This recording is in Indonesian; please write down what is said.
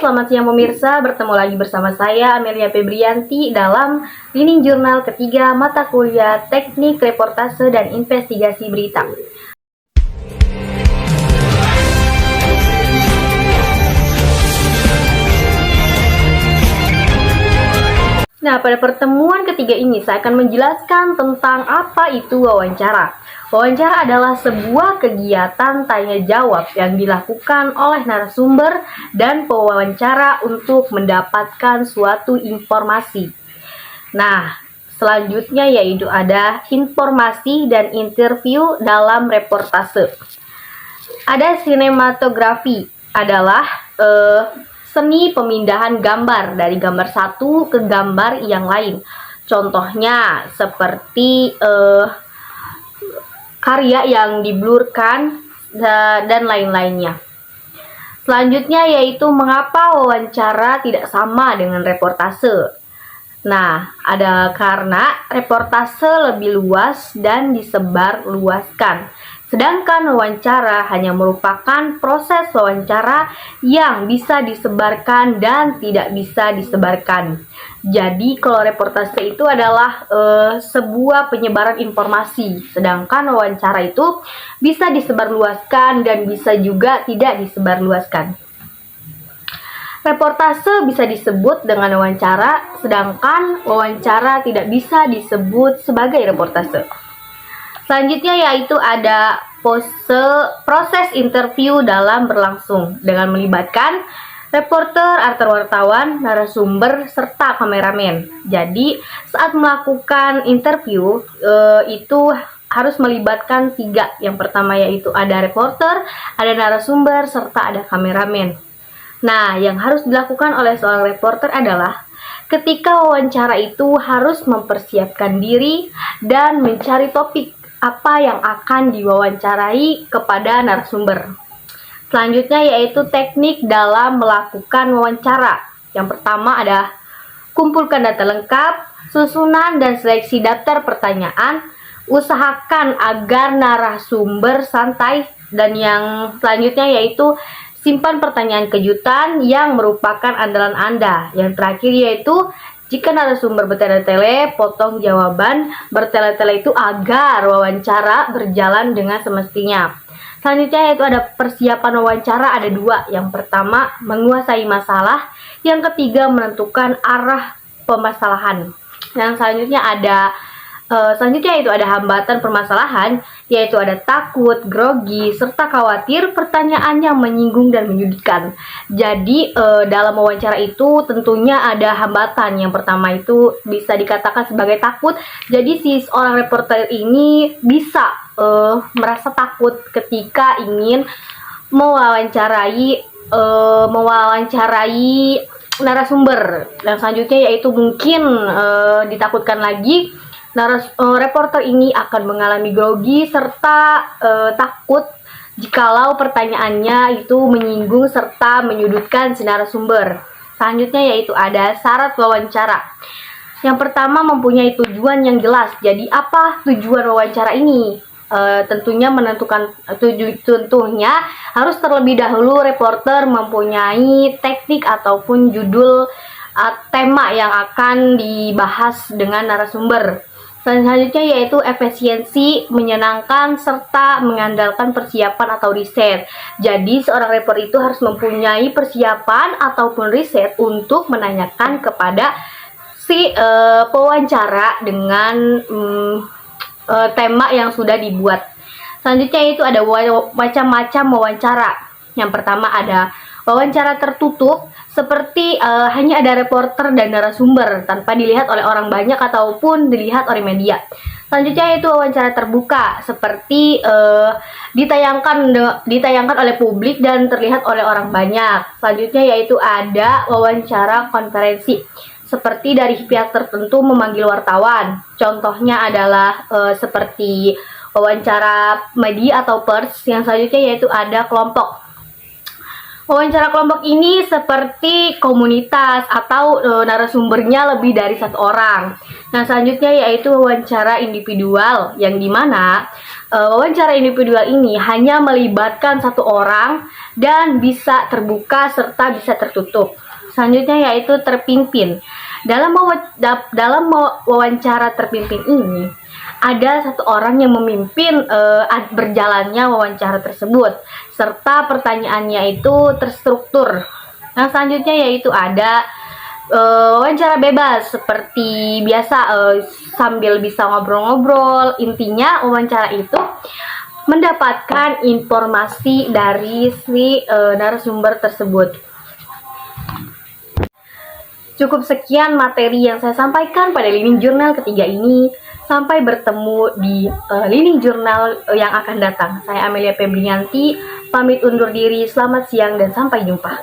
selamat siang pemirsa. Bertemu lagi bersama saya Amelia Febrianti dalam Reading Journal ketiga mata kuliah Teknik Reportase dan Investigasi Berita. Nah, pada pertemuan ketiga ini saya akan menjelaskan tentang apa itu wawancara. Wawancara adalah sebuah kegiatan tanya-jawab yang dilakukan oleh narasumber dan pewawancara untuk mendapatkan suatu informasi. Nah, selanjutnya yaitu ada informasi dan interview dalam reportase. Ada sinematografi, adalah seni pemindahan gambar dari gambar satu ke gambar yang lain. Contohnya seperti karya yang diblurkan dan lain-lainnya. Selanjutnya yaitu mengapa wawancara tidak sama dengan reportase. Nah, ada karena reportase lebih luas dan disebar luaskan. Sedangkan wawancara hanya merupakan proses wawancara yang bisa disebarkan dan tidak bisa disebarkan. Jadi kalau reportase itu adalah sebuah penyebaran informasi, sedangkan wawancara itu bisa disebarluaskan dan bisa juga tidak disebarluaskan. Reportase bisa disebut dengan wawancara, sedangkan wawancara tidak bisa disebut sebagai reportase. Selanjutnya yaitu ada proses interview dalam berlangsung dengan melibatkan reporter atau wartawan, narasumber, serta kameramen. Jadi saat melakukan interview itu harus melibatkan tiga. Yang pertama yaitu ada reporter, ada narasumber, serta ada kameramen. Nah, yang harus dilakukan oleh seorang reporter adalah ketika wawancara itu harus mempersiapkan diri dan mencari topik apa yang akan diwawancarai kepada narasumber. Selanjutnya yaitu teknik dalam melakukan wawancara. Yang pertama ada kumpulkan data lengkap, susunan dan seleksi daftar pertanyaan, usahakan agar narasumber santai, dan yang selanjutnya yaitu simpan pertanyaan kejutan yang merupakan andalan Anda. Yang terakhir yaitu jika narasumber bertele-tele, potong jawaban bertele-tele itu agar wawancara berjalan dengan semestinya. Selanjutnya yaitu ada persiapan wawancara, ada dua. Yang pertama menguasai masalah, yang ketiga menentukan arah permasalahan. Yang selanjutnya yaitu ada hambatan permasalahan, yaitu ada takut, grogi, serta khawatir pertanyaan yang menyinggung dan menyudutkan. Jadi dalam wawancara itu tentunya ada hambatan. Yang pertama itu bisa dikatakan sebagai takut. Jadi si seorang reporter ini bisa merasa takut ketika ingin mewawancarai narasumber. Dan selanjutnya yaitu mungkin ditakutkan lagi reporter ini akan mengalami grogi serta takut jikalau pertanyaannya itu menyinggung serta menyudutkan si narasumber. Selanjutnya yaitu ada syarat wawancara. Yang pertama mempunyai tujuan yang jelas. Jadi apa tujuan wawancara ini? Tentunya harus terlebih dahulu reporter mempunyai teknik ataupun judul tema yang akan dibahas dengan narasumber. Selanjutnya yaitu efisiensi, menyenangkan, serta mengandalkan persiapan atau riset. Jadi seorang reporter itu harus mempunyai persiapan ataupun riset untuk menanyakan kepada si pewawancara dengan tema yang sudah dibuat. Selanjutnya itu ada macam-macam wawancara. Yang pertama ada wawancara tertutup, seperti hanya ada reporter dan narasumber tanpa dilihat oleh orang banyak ataupun dilihat oleh media. Selanjutnya itu wawancara terbuka, seperti ditayangkan oleh publik dan terlihat oleh orang banyak. Selanjutnya yaitu ada wawancara konferensi, seperti dari pihak tertentu memanggil wartawan. Contohnya adalah seperti wawancara media atau pers. Yang selanjutnya yaitu ada kelompok. Wawancara kelompok ini seperti komunitas atau narasumbernya lebih dari satu orang. Nah, selanjutnya yaitu wawancara individual, yang dimana wawancara individual ini hanya melibatkan satu orang dan bisa terbuka serta bisa tertutup. Selanjutnya yaitu terpimpin. Dalam wawancara terpimpin ini, ada satu orang yang memimpin berjalannya wawancara tersebut, serta pertanyaannya itu terstruktur. Nah, selanjutnya yaitu ada wawancara bebas seperti biasa, sambil bisa ngobrol-ngobrol. Intinya wawancara itu mendapatkan informasi dari si narasumber tersebut. Cukup sekian materi yang saya sampaikan pada Learning Journal ketiga ini. Sampai bertemu di Learning Journal yang akan datang. Saya Amelia Febrianti, pamit undur diri. Selamat siang dan sampai jumpa.